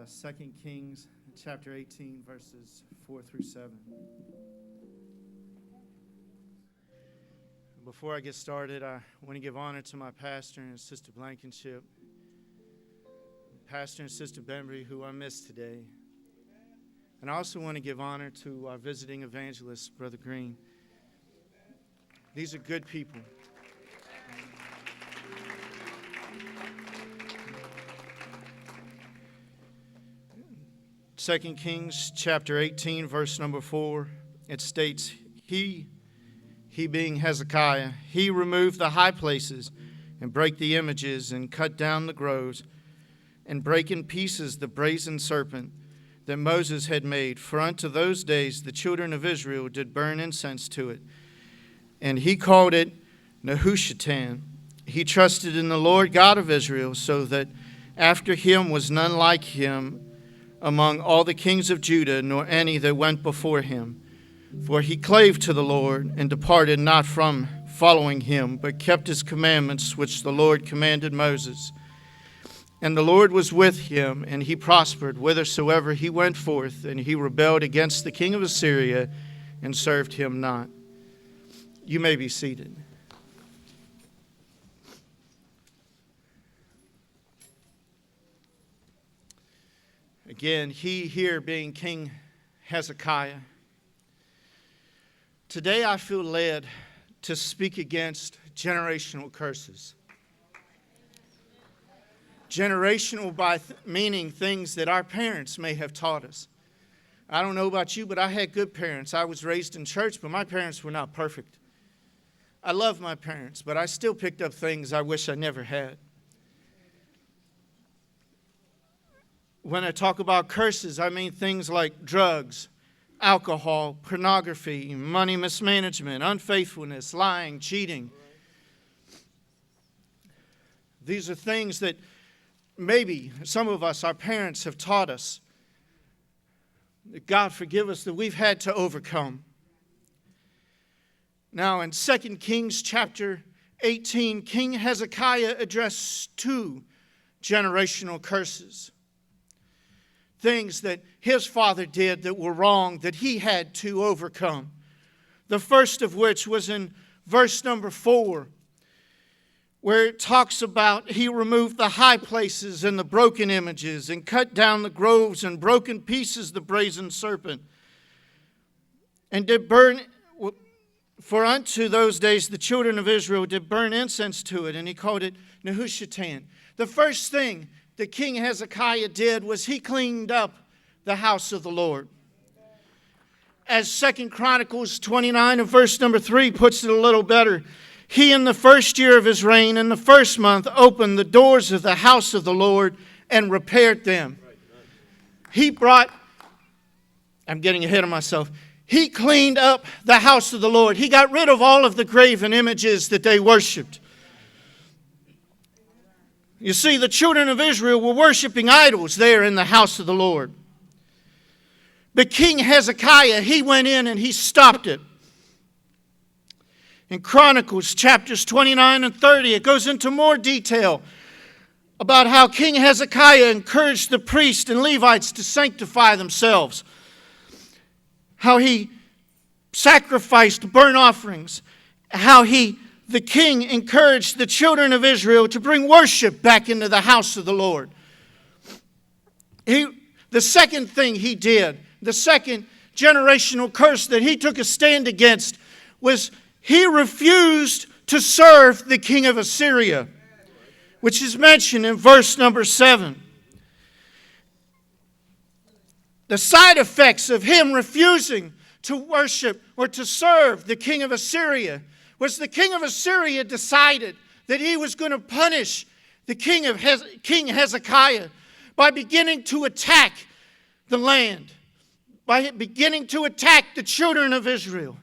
2 Kings chapter 18, verses 4 through 7. Before I get started, I want to give honor to my pastor and Sister Blankenship, Pastor and Sister Bembry, who I missed today. And I also want to give honor to our visiting evangelist, Brother Green. These are good people. 2 Kings chapter 18, verse number 4, it states, He being Hezekiah, he removed the high places and brake the images and cut down the groves and brake in pieces the brazen serpent that Moses had made. For unto those days the children of Israel did burn incense to it. And he called it Nehushtan. He trusted in the Lord God of Israel, so that after him was none like him among all the kings of Judah, nor any that went before him. For he clave to the Lord, and departed not from following him, but kept his commandments which the Lord commanded Moses. And the Lord was with him, and he prospered whithersoever he went forth, and he rebelled against the king of Assyria, and served him not. You may be seated. Again, he here being King Hezekiah. Today I feel led to speak against generational curses. Generational meaning things that our parents may have taught us. I don't know about you, but I had good parents. I was raised in church, but my parents were not perfect. I love my parents, but I still picked up things I wish I never had. When I talk about curses, I mean things like drugs, alcohol, pornography, money mismanagement, unfaithfulness, lying, cheating. These are things that maybe some of us, our parents, have taught us. God forgive us that we've had to overcome. Now in 2 Kings chapter 18, King Hezekiah addressed two generational curses. Things that his father did that were wrong that he had to overcome. The first of which was in verse number 4, where it talks about he removed the high places and the broken images and cut down the groves and broke in pieces the brazen serpent and did burn. For unto those days the children of Israel did burn incense to it, and he called it Nehushtan. The first thing that King Hezekiah did was he cleaned up the house of the Lord. As 2 Chronicles 29 and verse number 3 puts it a little better, he in the first year of his reign, in the first month, opened the doors of the house of the Lord and repaired them. I'm getting ahead of myself. He cleaned up the house of the Lord. He got rid of all of the graven images that they worshipped. You see, the children of Israel were worshiping idols there in the house of the Lord. But King Hezekiah, he went in and he stopped it. In Chronicles chapters 29 and 30, it goes into more detail about how King Hezekiah encouraged the priests and Levites to sanctify themselves. How he sacrificed burnt offerings. How the king encouraged the children of Israel to bring worship back into the house of the Lord. The second thing he did, the second generational curse that he took a stand against, was he refused to serve the king of Assyria, which is mentioned in verse number 7. The side effects of him refusing to worship or to serve the king of Assyria was the king of Assyria decided that he was going to punish the King Hezekiah by beginning to attack the land, by beginning to attack the children of Israel.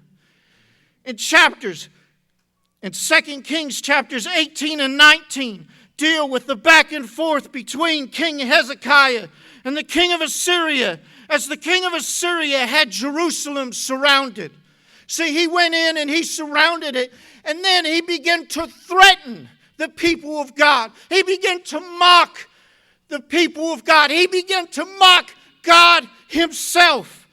In 2 Kings chapters 18 and 19 deal with the back and forth between King Hezekiah and the king of Assyria, as the king of Assyria had Jerusalem surrounded. See, he went in and he surrounded it, and then he began to threaten the people of God. He began to mock the people of God. He began to mock God himself.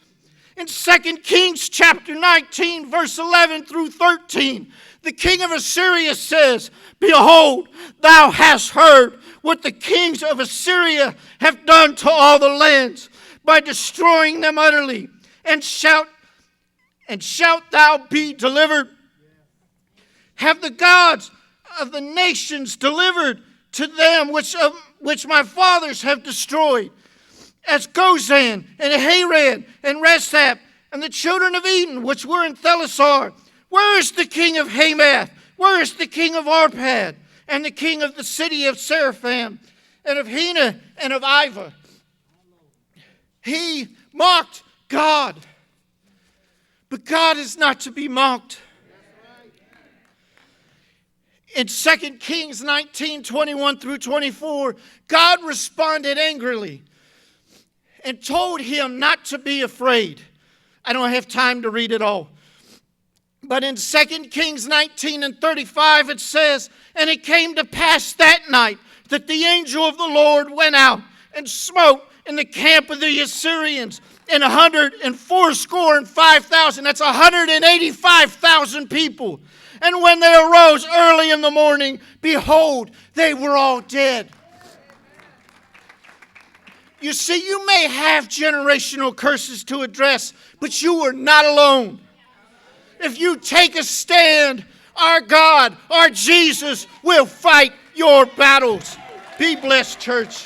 In 2 Kings chapter 19, verse 11 through 13, the king of Assyria says, Behold, thou hast heard what the kings of Assyria have done to all the lands by destroying them utterly. And shalt thou be delivered? Have the gods of the nations delivered to them which my fathers have destroyed, as Gozan and Haran and Rezaph and the children of Eden which were in Thelasar? Where is the king of Hamath? Where is the king of Arpad? And the king of the city of Seraphim, and of Hena, and of Iva? He mocked God. But God is not to be mocked. In 2 Kings 19, 21 through 24, God responded angrily and told him not to be afraid. I don't have time to read it all. But in 2 Kings 19 and 35 it says, And it came to pass that night that the angel of the Lord went out and smote in the camp of the Assyrians, and 185,000. That's 185,000 people. And when they arose early in the morning, behold, they were all dead. You see, you may have generational curses to address, but you are not alone. If you take a stand, our God, our Jesus, will fight your battles. Be blessed, church.